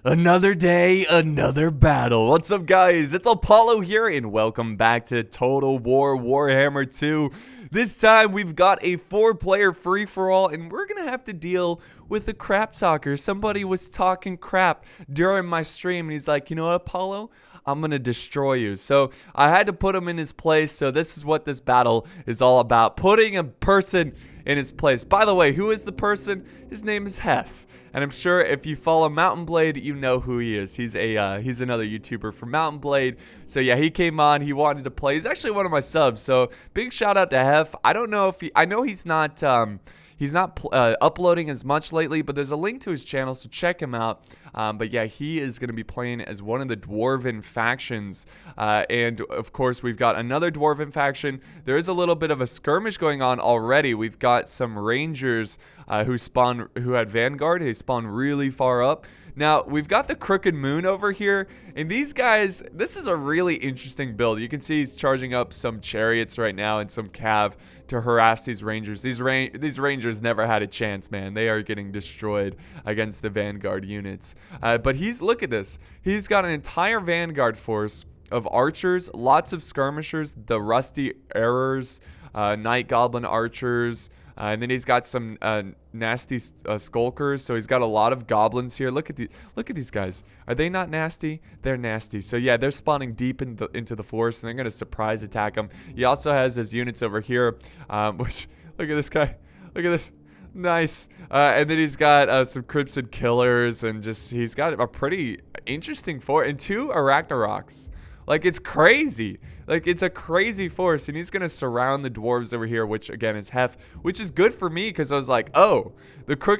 Another day, another battle. What's up, guys? It's Apollo here, and welcome back to Total War Warhammer 2. This time, we've got a 4-player free-for-all, and we're gonna have to deal with the crap talker. Somebody was talking crap during my stream, and he's like, you know what, Apollo? I'm gonna destroy you. So I had to put him in his place. So this is what this battle is all about: putting a person in his place. By the way, who is the person? His name is Hef. And I'm sure if you follow Mountain Blade, you know who he is. He's another YouTuber from Mountain Blade. So yeah, he came on. He wanted to play. He's actually one of my subs. So big shout out to Hef. I don't know if I know he's not uploading as much lately, but there's a link to his channel, so check him out. But yeah, he is going to be playing as one of the Dwarven factions. And of course, we've got another Dwarven faction. There is a little bit of a skirmish going on already. We've got some Rangers who had Vanguard. They spawn really far up. Now, we've got the Crooked Moon over here, and these guys, this is a really interesting build. You can see he's charging up some chariots right now and some cav to harass these Rangers. These Rangers never had a chance, man. They are getting destroyed against the Vanguard units. But look at this. He's got an entire Vanguard force of archers, lots of skirmishers, the Rusty Arrors, Night Goblin archers, and then he's got some nasty skulkers. So he's got a lot of goblins here. Look at these guys. Are they not nasty? They're nasty. So yeah, they're spawning deep into the forest, and they're gonna surprise attack him. He also has his units over here. Which look at this guy. Look at this. Nice. And then he's got some Crimson Killers, and he's got a pretty interesting fort and 2 Arachnaroks. Like, it's crazy. Like, it's a crazy force, and he's going to surround the dwarves over here, which, again, is Hef, which is good for me because I was like, oh,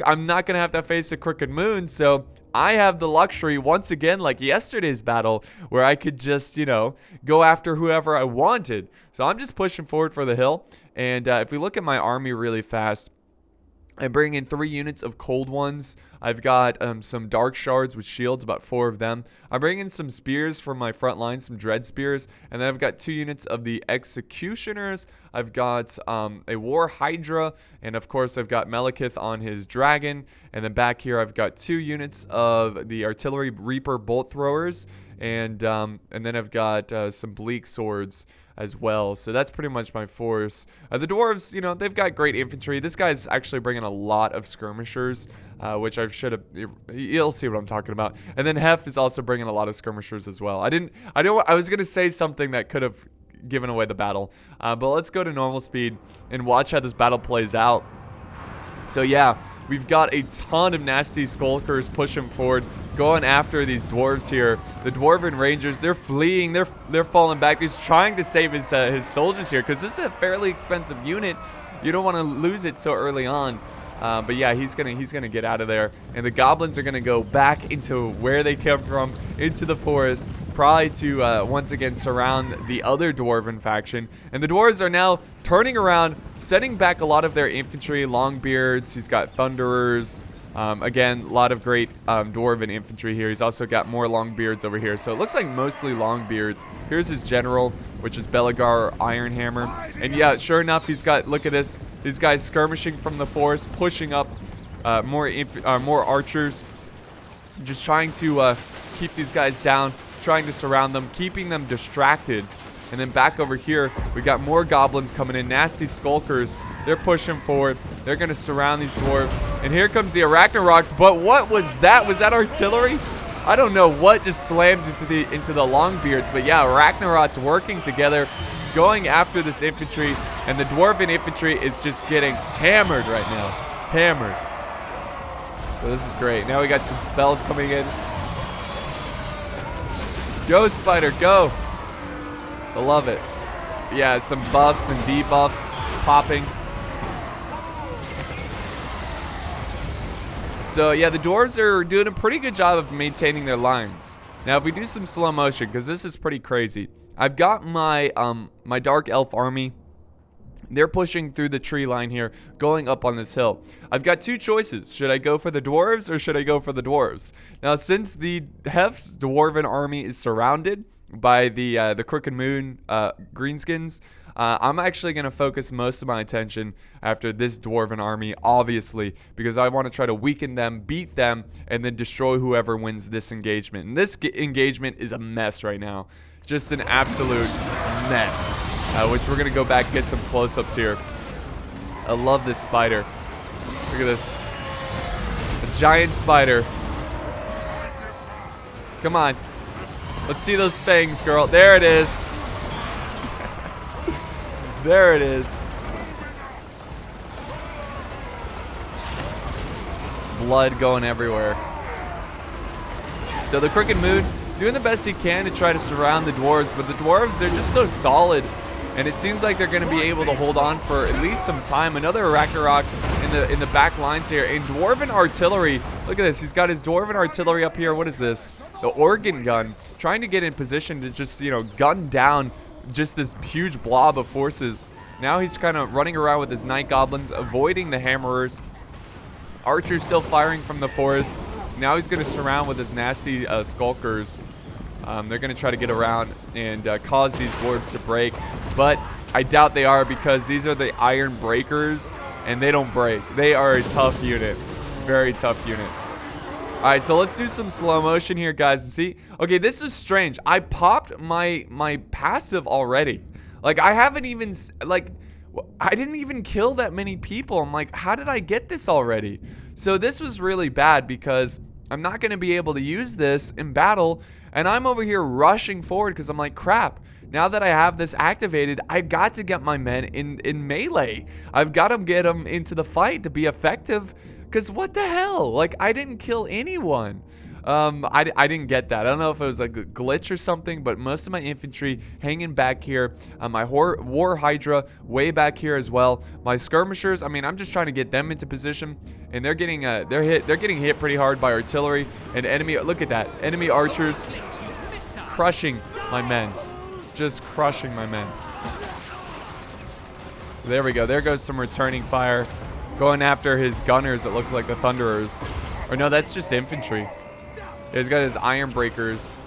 I'm not going to have to face the Crooked Moon, so I have the luxury, once again, like yesterday's battle, where I could just, go after whoever I wanted. So I'm just pushing forward for the hill, and if we look at my army really fast, I bring in 3 units of cold ones. I've got some dark shards with shields, about 4 of them. I bring in some spears from my front line, some dread spears. And then I've got 2 units of the executioners. I've got a war hydra. And of course, I've got Malekith on his dragon. And then back here, I've got 2 units of the artillery reaper bolt throwers. And then I've got some bleak swords as well. So that's pretty much my force. The dwarves, they've got great infantry. This guy's actually bringing a lot of skirmishers, which I should have. You'll see what I'm talking about. And then Hef is also bringing a lot of skirmishers as well. I was gonna say something that could have given away the battle, but let's go to normal speed and watch how this battle plays out. So yeah, we've got a ton of nasty skulkers pushing forward, going after these dwarves here. The Dwarven Rangers, they're fleeing, they're falling back. He's trying to save his soldiers here because this is a fairly expensive unit. You don't want to lose it so early on. But yeah, he's gonna get out of there, and the goblins are gonna go back into where they came from, into the forest, probably to once again surround the other Dwarven faction. And the dwarves are now turning around, setting back a lot of their infantry, Longbeards. He's got Thunderers. Again, a lot of great Dwarven infantry here. He's also got more Longbeards over here. So it looks like mostly Longbeards. Here's his general, which is Belagar Ironhammer. And yeah, sure enough, he's got, look at this, these guys skirmishing from the forest, pushing up more archers, just trying to keep these guys down, trying to surround them, keeping them distracted. And then back over here, we got more goblins coming in, nasty skulkers. They're pushing forward. They're going to surround these dwarves. And here comes the Arachnaroks. But what was that? Was that artillery? I don't know what just slammed into the Longbeards. But yeah, Arachnaroks working together, going after this infantry. And the Dwarven infantry is just getting hammered right now. Hammered. So this is great. Now we got some spells coming in. Go, Spider, go. I love it. Yeah, some buffs and debuffs popping. So yeah, the dwarves are doing a pretty good job of maintaining their lines. Now if we do some slow motion, because this is pretty crazy. I've got my my Dark Elf army. They're pushing through the tree line here, going up on this hill. I've got 2 choices. Should I go for the dwarves or should I go for the dwarves? Now since the Hef's Dwarven army is surrounded by the Crooked Moon greenskins, I'm actually going to focus most of my attention after this Dwarven army, obviously, because I want to try to weaken them, beat them, and then destroy whoever wins this engagement. And this engagement is a mess right now. Just an absolute mess, which we're going to go back and get some close-ups here. I love this spider. Look at this. A giant spider. Come on. Let's see those fangs, girl. There it is. There it is. Blood going everywhere. So the Crooked Moon doing the best he can to try to surround the dwarves, but the dwarves, they're just so solid, and it seems like they're going to be able to hold on for at least some time. Another Ragnarok in the back lines here, and Dwarven artillery. Look at this. He's got his Dwarven artillery up here. What is this? The organ gun, trying to get in position to just, you know, gun down just this huge blob of forces. Now he's kind of running around with his Night Goblins, avoiding the Hammerers. Archer's still firing from the forest. Now he's going to surround with his nasty Skulkers. They're going to try to get around and cause these dwarves to break. But I doubt they are, because these are the Iron Breakers, and they don't break. They are a tough unit. Very tough unit. Alright, so let's do some slow motion here, guys, and see. Okay, this is strange. I popped my passive already. Like, I haven't even, like, I didn't even kill that many people. I'm like, how did I get this already? So this was really bad, because I'm not going to be able to use this in battle, and I'm over here rushing forward because I'm like, crap. Now that I have this activated, I've got to get my men in melee. I've got to get them into the fight to be effective, because what the hell? Like, I didn't kill anyone. I didn't get that. I don't know if it was a glitch or something, but most of my infantry hanging back here. My War Hydra way back here as well. My skirmishers, I mean, I'm just trying to get them into position, and they're getting getting hit pretty hard by artillery and enemy. Look at that, enemy archers crushing my men, just crushing my men. So there we go. There goes some returning fire, going after his gunners. It looks like the Thunderers, or no, that's just infantry. He's got his Iron Breakers.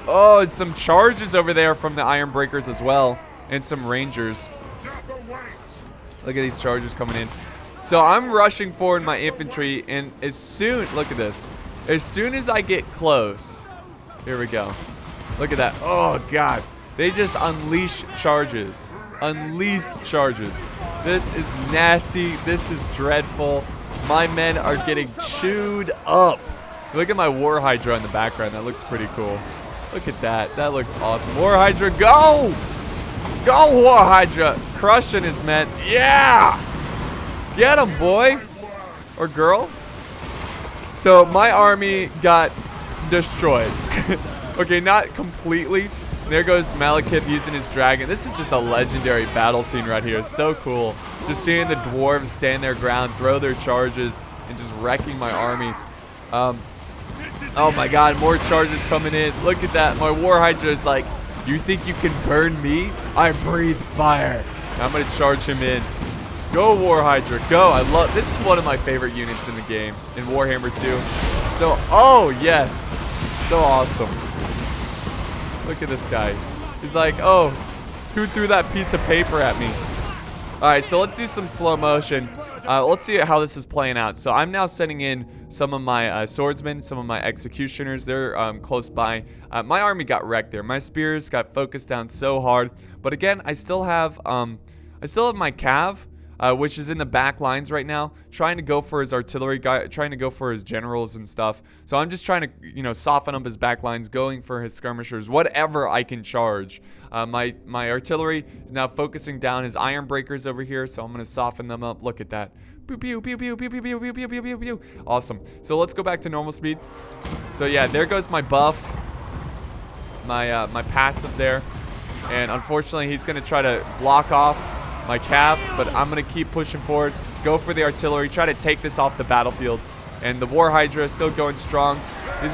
Oh, and some charges over there from the Iron Breakers as well. And some Rangers. Look at these charges coming in. So I'm rushing forward my infantry, and as soon, look at this. As soon as I get close, here we go. Look at that. Oh, God. They just unleash charges. Unleash charges. This is nasty. This is dreadful. My men are getting chewed up. Look at my War Hydra in the background. That looks pretty cool. Look at that. That looks awesome. War Hydra, go! Go, War Hydra! Crushing his men. Yeah! Get him, boy! Or girl. So, my army got destroyed. Okay, not completely. There goes Malekith using his dragon. This is just a legendary battle scene right here. So cool. Just seeing the dwarves stand their ground, throw their charges, and just wrecking my army. Oh my God, more charges coming in. Look at that. My War Hydra is like, you think you can burn me? I breathe fire. I'm going to charge him in. Go, War Hydra, go. I love, this is one of my favorite units in the game, in Warhammer 2. So, oh yes. So awesome. Look at this guy. He's like, oh, who threw that piece of paper at me? Alright, so let's do some slow motion. Let's see how this is playing out. So I'm now sending in some of my swordsmen, some of my executioners. They're close by. My army got wrecked there. My spears got focused down so hard. But again, I still have my cav, which is in the back lines right now, trying to go for his artillery guy, trying to go for his generals and stuff. So I'm just trying to, you know, soften up his back lines, going for his skirmishers, whatever I can charge. My artillery is now focusing down his Iron Breakers over here, so I'm going to soften them up. Look at that. Pew, pew, pew, pew, pew, pew, pew, pew, pew, pew, pew, pew. Awesome. So let's go back to normal speed. So yeah, there goes my buff, my passive there. And unfortunately, he's going to try to block off my cav, but I'm going to keep pushing forward, go for the artillery, try to take this off the battlefield. And the War Hydra is still going strong. He's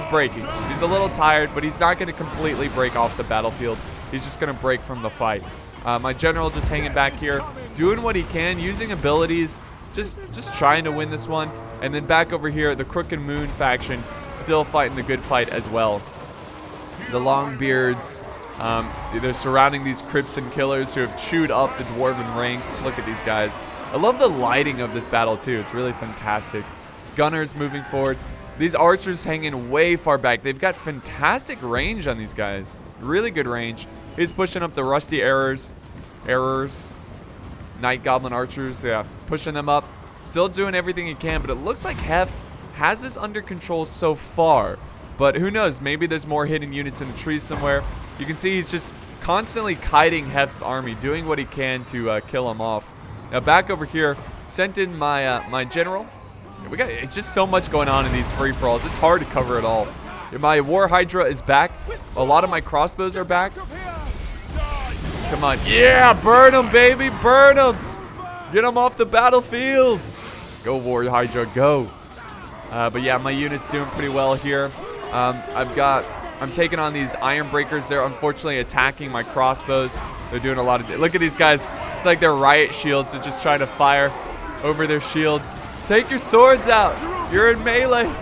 breaking. He's a little tired, but he's not going to completely break off the battlefield. He's just going to break from the fight. My general just hanging back here, doing what he can, using abilities, just trying to win this one. And then back over here, the Crooked Moon faction still fighting the good fight as well. The Longbeards They're surrounding these Crips and Killers who have chewed up the Dwarven ranks. Look at these guys. I love the lighting of this battle too. It's really fantastic. Gunners moving forward. These archers hanging way far back. They've got fantastic range on these guys. Really good range. He's pushing up the Rusty Errors. Night Goblin archers. Yeah, pushing them up. Still doing everything he can, but it looks like Hef has this under control so far. But who knows? Maybe there's more hidden units in the trees somewhere. You can see he's just constantly kiting Hef's army, doing what he can to kill him off. Now back over here, sent in my my general. It's just so much going on in these free-for-alls. It's hard to cover it all. My War Hydra is back. A lot of my crossbows are back. Come on. Yeah, burn them, baby. Burn them. Get them off the battlefield. Go, War Hydra, go. But yeah, my unit's doing pretty well here. I'm taking on these Iron Breakers. They're unfortunately attacking my crossbows. They're doing a lot of... Look at these guys. It's like they're riot shields. They're just trying to fire over their shields. Take your swords out. You're in melee.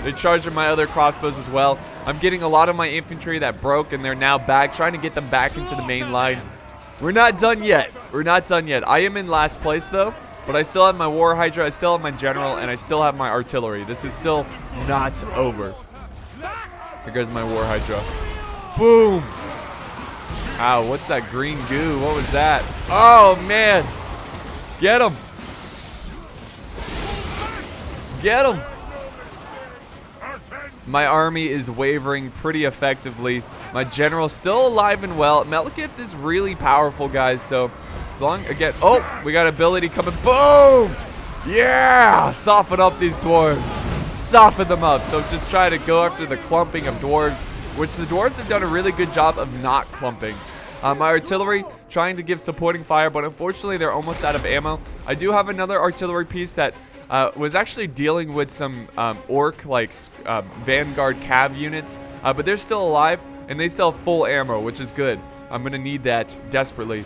They're charging my other crossbows as well. I'm getting a lot of my infantry that broke, and they're now back, trying to get them back into the main line. We're not done yet. We're not done yet. I am in last place, though, but I still have my War Hydra, I still have my general, and I still have my artillery. This is still not over. Here goes my War Hydra. Boom. Ow, what's that green goo? What was that? Oh, man. Get him. Get him. My army is wavering pretty effectively. My general's still alive and well. Malekith is really powerful, guys. So as long, again, oh, we got ability coming. Boom! Yeah! Soften up these dwarves. Soften them up. So just try to go after the clumping of dwarves, which the dwarves have done a really good job of not clumping. My artillery trying to give supporting fire, but unfortunately they're almost out of ammo. I do have another artillery piece that was actually dealing with some orc like Vanguard Cav units, but they're still alive and they still have full ammo, which is good. I'm gonna need that desperately.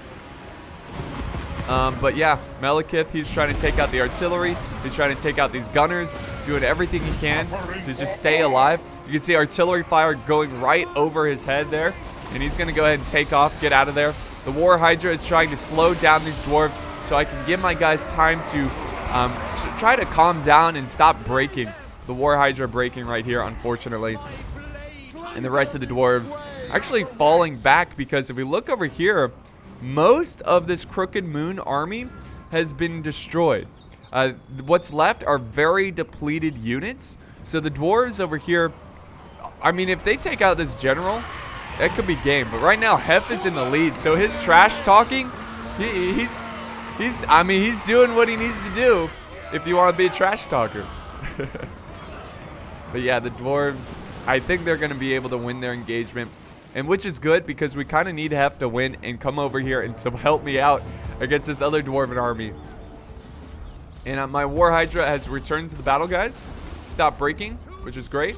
But yeah, Malekith, he's trying to take out the artillery. He's trying to take out these gunners, doing everything he can to just stay alive. You can see artillery fire going right over his head there, and he's gonna go ahead and take off, get out of there. The War Hydra is trying to slow down these dwarves so I can give my guys time to try to calm down and stop breaking. The War Hydra breaking right here, unfortunately. And the rest of the dwarves actually falling back, because if we look over here, most of this Crooked Moon army has been destroyed. What's left are very depleted units. So the dwarves over here, I mean, if they take out this general, that could be game. But right now, Hef is in the lead. So his trash talking, I mean, he's doing what he needs to do if you want to be a trash talker. But yeah, the dwarves, I think they're going to be able to win their engagement. And which is good, because we kind of need Hef to win and come over here and so help me out against this other dwarven army. And my War Hydra has returned to the battle, guys. Stop breaking, which is great.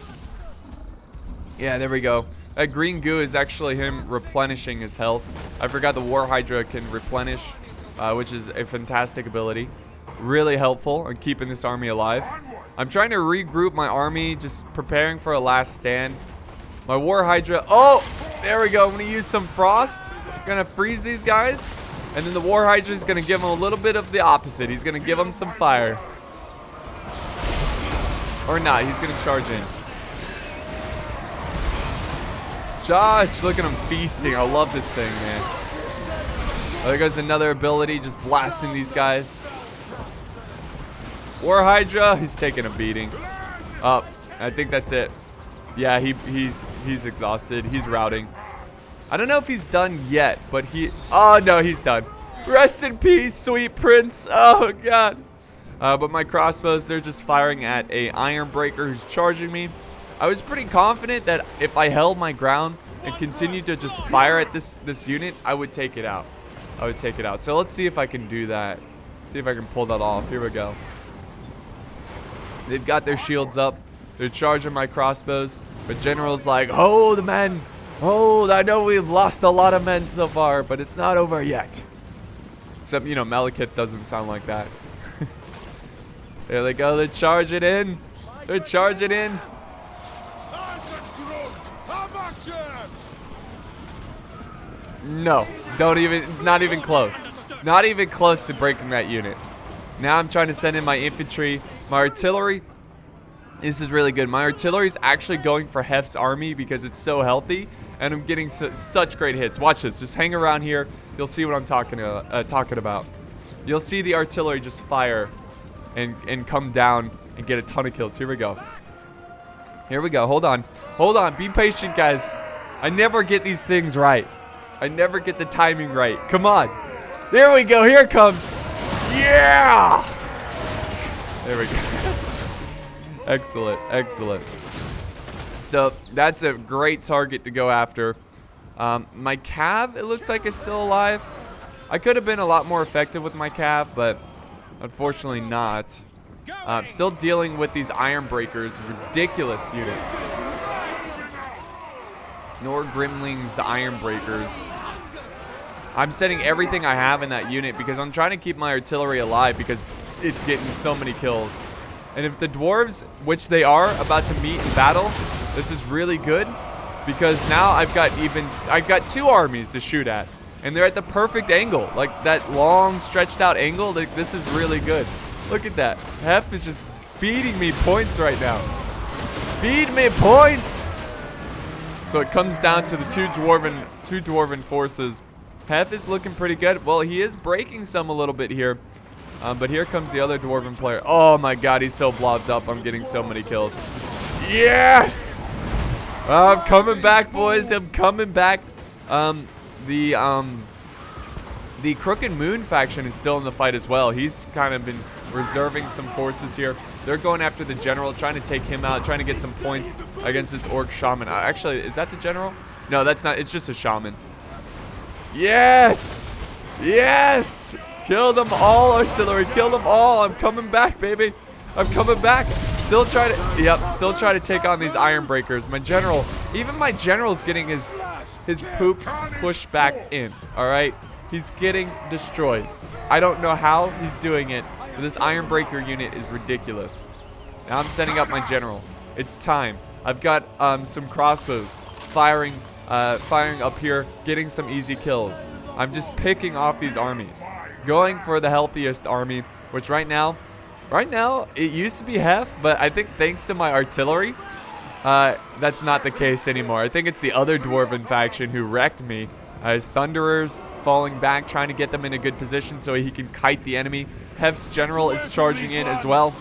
Yeah, there we go. That green goo is actually him replenishing his health. I forgot the War Hydra can replenish, which is a fantastic ability. Really helpful in keeping this army alive. I'm trying to regroup my army, just preparing for a last stand. My War Hydra, oh, there we go. I'm going to use some frost. I'm going to freeze these guys. And then the War Hydra is going to give him a little bit of the opposite. He's going to give him some fire. Or not, he's going to charge in. Charge, look at him feasting. I love this thing, man. Oh, there goes another ability, just blasting these guys. War Hydra, he's taking a beating. Oh, I think that's it. Yeah, he's exhausted. He's routing. I don't know if he's done yet, but oh no, he's done. Rest in peace, sweet prince. Oh god. But my crossbows, they're just firing at a Iron Breaker who's charging me. I was pretty confident that if I held my ground and continued to just fire at this unit, I would take it out. I would take it out. So let's see if I can do that. See if I can pull that off. Here we go. They've got their shields up. They're charging my crossbows. But General's like, hold, men. Hold, I know we've lost a lot of men so far, but it's not over yet. Except, you know, Malekith doesn't sound like that. There they go. They're charging in. They're charging in. No, don't even, not even close. Not even close to breaking that unit. Now I'm trying to send in my infantry. My artillery, this is really good. My artillery is actually going for Hef's army because it's so healthy, and I'm getting such great hits. Watch this. Just hang around here. You'll see what I'm talking about. You'll see the artillery just fire and come down and get a ton of kills. Here we go. Here we go. Hold on. Hold on. Be patient, guys. I never get these things right. I never get the timing right. Come on. There we go. Here it comes. Yeah! There we go. Excellent. Excellent. So that's a great target to go after. My cav, it looks like, is still alive. I could have been a lot more effective with my cav, but unfortunately not. Still dealing with these iron breakers. Ridiculous unit. Nor Grimling's iron breakers. I'm setting everything I have in that unit because I'm trying to keep my artillery alive because it's getting so many kills. And if the dwarves, which they are, about to meet in battle, this is really good because now I've got two armies to shoot at, and they're at the perfect angle, like that long stretched out angle. Like, this is really good. Look at that. Hef is just feeding me points right now. Feed me points. So it comes down to the two dwarven forces. Hef is looking pretty good. Well, he is breaking some a little bit here. But here comes the other dwarven player. Oh my god, he's so blobbed up. I'm getting so many kills. Yes! I'm coming back, boys. I'm coming back. The Crooked Moon faction is still in the fight as well. He's kind of been reserving some forces here. They're going after the general, trying to take him out, trying to get some points against this orc shaman. Actually, is that the general? No, that's not. It's just a shaman. Yes! Yes! Kill them all, artillery. Kill them all. I'm coming back, baby. I'm coming back. Still trying to take on these iron breakers. My general, even my general's getting his poop pushed back in. All right? He's getting destroyed. I don't know how he's doing it, but this iron breaker unit is ridiculous. Now I'm setting up my general. It's time. I've got some crossbows firing up here, getting some easy kills. I'm just picking off these armies. Going for the healthiest army, which right now, it used to be Hef, but I think thanks to my artillery, that's not the case anymore. I think it's the other dwarven faction who wrecked me. His Thunderers falling back, trying to get them in a good position so he can kite the enemy. Hef's general is charging in as well.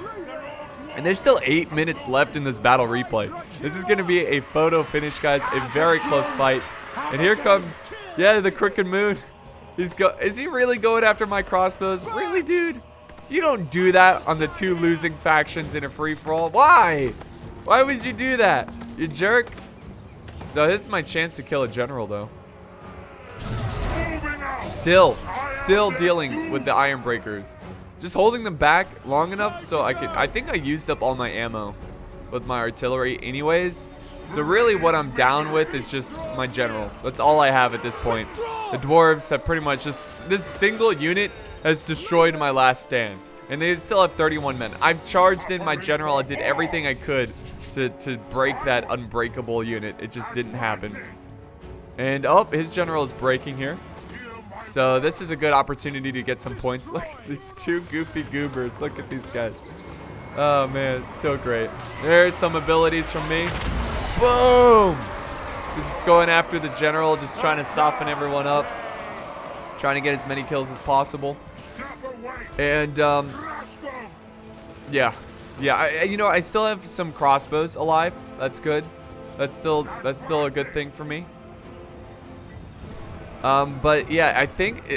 And there's still 8 minutes left in this battle replay. This is going to be a photo finish, guys. A very close fight. And here comes, yeah, the Crooked Moon. Is he really going after my crossbows? Really, dude? You don't do that on the two losing factions in a free-for-all. Why? Why would you do that? You jerk. So this is my chance to kill a general, though. Still dealing with the iron breakers. Just holding them back long enough so I think I used up all my ammo with my artillery anyways. So really what I'm down with is just my general. That's all I have at this point. The dwarves have pretty much just, this single unit has destroyed my last stand. And they still have 31 men. I've charged in my general. I did everything I could to break that unbreakable unit. It just didn't happen. And oh, his general is breaking here. So this is a good opportunity to get some points. Look at these two goofy goobers. Look at these guys. Oh man, it's so great. There's some abilities from me. Boom! So just going after the general, just trying to soften everyone up. Trying to get as many kills as possible. And yeah, I still have some crossbows alive. That's good. That's still a good thing for me. But yeah,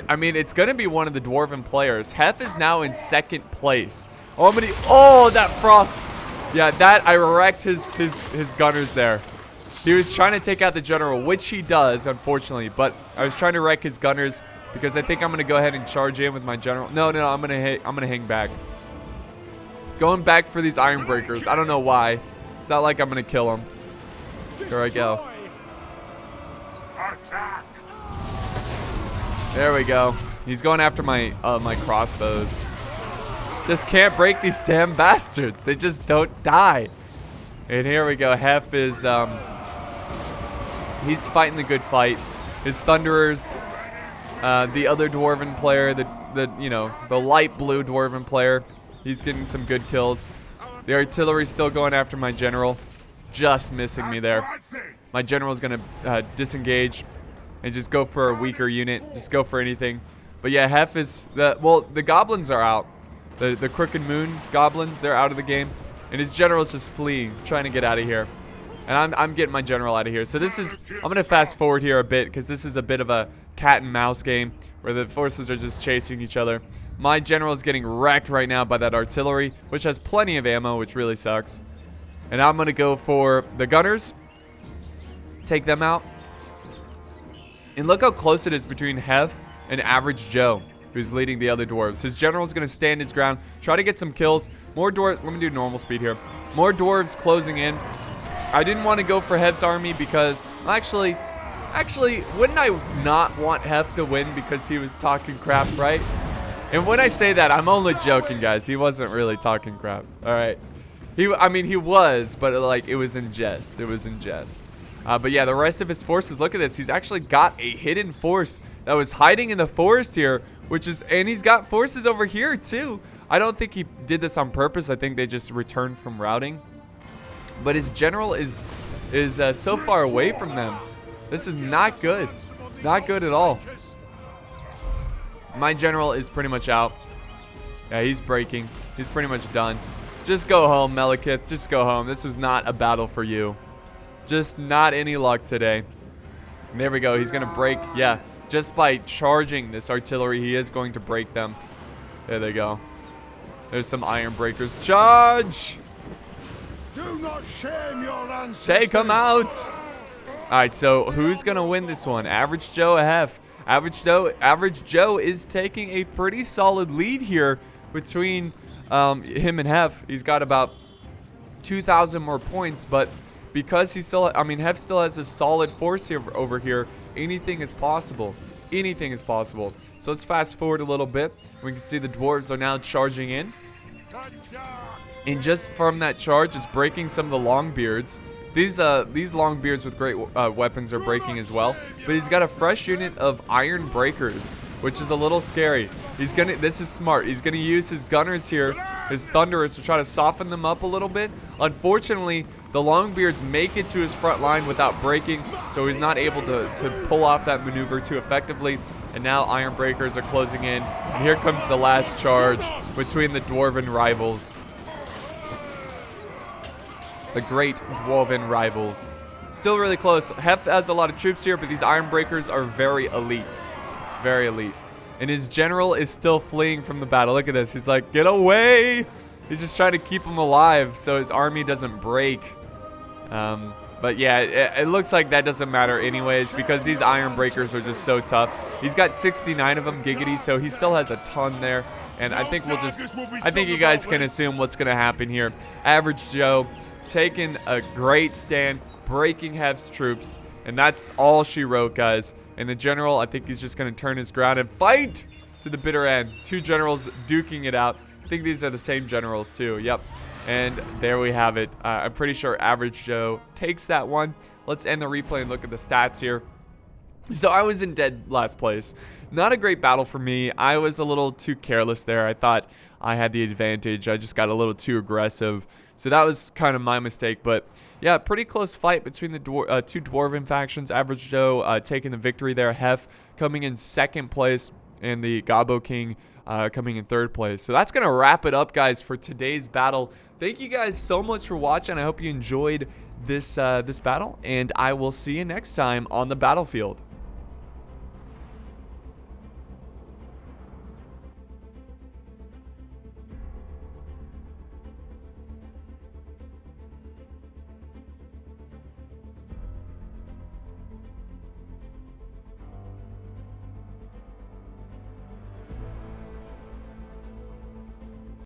I mean, it's gonna be one of the dwarven players. Hef is now in second place. Oh, that frost. Yeah, that I wrecked his gunners there. He was trying to take out the general, which he does, unfortunately. But I was trying to wreck his gunners because I think I'm gonna go ahead and charge in with my general. No, I'm gonna hang back. Going back for these iron breakers. I don't know why. It's not like I'm gonna kill them. Here I go. There we go. He's going after my my crossbows. Just can't break these damn bastards. They just don't die. And here we go. Hef is he's fighting the good fight. his Thunderers. The other Dwarven player, the light blue Dwarven player, he's getting some good kills. The artillery's still going after my general. Just missing me there. My general's going to disengage and just go for a weaker unit. Just go for anything. But yeah, Hef is... the goblins are out. The Crooked Moon goblins, they're out of the game. And his general's just fleeing, trying to get out of here. And I'm getting my general out of here. So this is... I'm going to fast forward here a bit because this is a bit of a cat and mouse game where the forces are just chasing each other. My general is getting wrecked right now by that artillery, which has plenty of ammo, which really sucks. And I'm going to go for the gunners. Take them out. And look how close it is between Hef and Average Joe, who's leading the other dwarves. His general's going to stand his ground, try to get some kills. More dwarves. Let me do normal speed here. More dwarves closing in. I didn't want to go for Hef's army because... Actually, wouldn't I not want Hef to win because he was talking crap, right? And when I say that, I'm only joking, guys. He wasn't really talking crap, all right? I mean, he was, but like, it was in jest. It was in jest. But yeah, the rest of his forces, look at this. He's actually got a hidden force that was hiding in the forest here, and he's got forces over here too. I don't think he did this on purpose. I think they just returned from routing. But his general is so far away from them. This is not good. Not good at all. My general is pretty much out. Yeah, he's breaking. He's pretty much done. Just go home, Melikith. Just go home. This was not a battle for you. Just not any luck today. And there we go. He's going to break. Yeah, just by charging this artillery, he is going to break them. There they go. There's some iron breakers. Charge! Do not shame your ancestors. Take him out! Alright, so who's going to win this one? Average Joe or Hef? Average Joe is taking a pretty solid lead here between him and Hef. He's got about 2,000 more points, but because Hef still has a solid force here over here. Anything is possible. Anything is possible. So let's fast forward a little bit. We can see the dwarves are now charging in. And just from that charge, it's breaking some of the Longbeards. These Longbeards with great weapons are breaking as well. But he's got a fresh unit of Iron Breakers, which is a little scary. This is smart. He's gonna use his gunners here, his Thunderers, to try to soften them up a little bit. Unfortunately, the Longbeards make it to his front line without breaking, so he's not able to pull off that maneuver too effectively. And now Iron Breakers are closing in. And here comes the last charge between the Dwarven rivals. The great Dwarven rivals. Still really close. Hef has a lot of troops here, but these Iron Breakers are very elite. Very elite. And his general is still fleeing from the battle. Look at this. He's like, get away! He's just trying to keep him alive so his army doesn't break. But yeah, it looks like that doesn't matter anyways because these Iron Breakers are just so tough. He's got 69 of them, giggity, so he still has a ton there. And I think I think you guys can assume what's going to happen here. Average Joe taking a great stand, breaking Hef's troops, and that's all she wrote, guys. And the general, I think he's just going to turn his ground and fight to the bitter end. Two generals duking it out. I think these are the same generals too. Yep. And there we have it. I'm pretty sure Average Joe takes that one. Let's end the replay and look at the stats here. So I was in dead last place. Not a great battle for me. I was a little too careless there. I thought I had the advantage. I just got a little too aggressive. So that was kind of my mistake. But yeah, pretty close fight between the two Dwarven factions. Average Joe taking the victory there. Hef coming in second place. And the Gobbo King coming in third place. So that's going to wrap it up, guys, for today's battle. Thank you guys so much for watching. I hope you enjoyed this battle. And I will see you next time on the battlefield.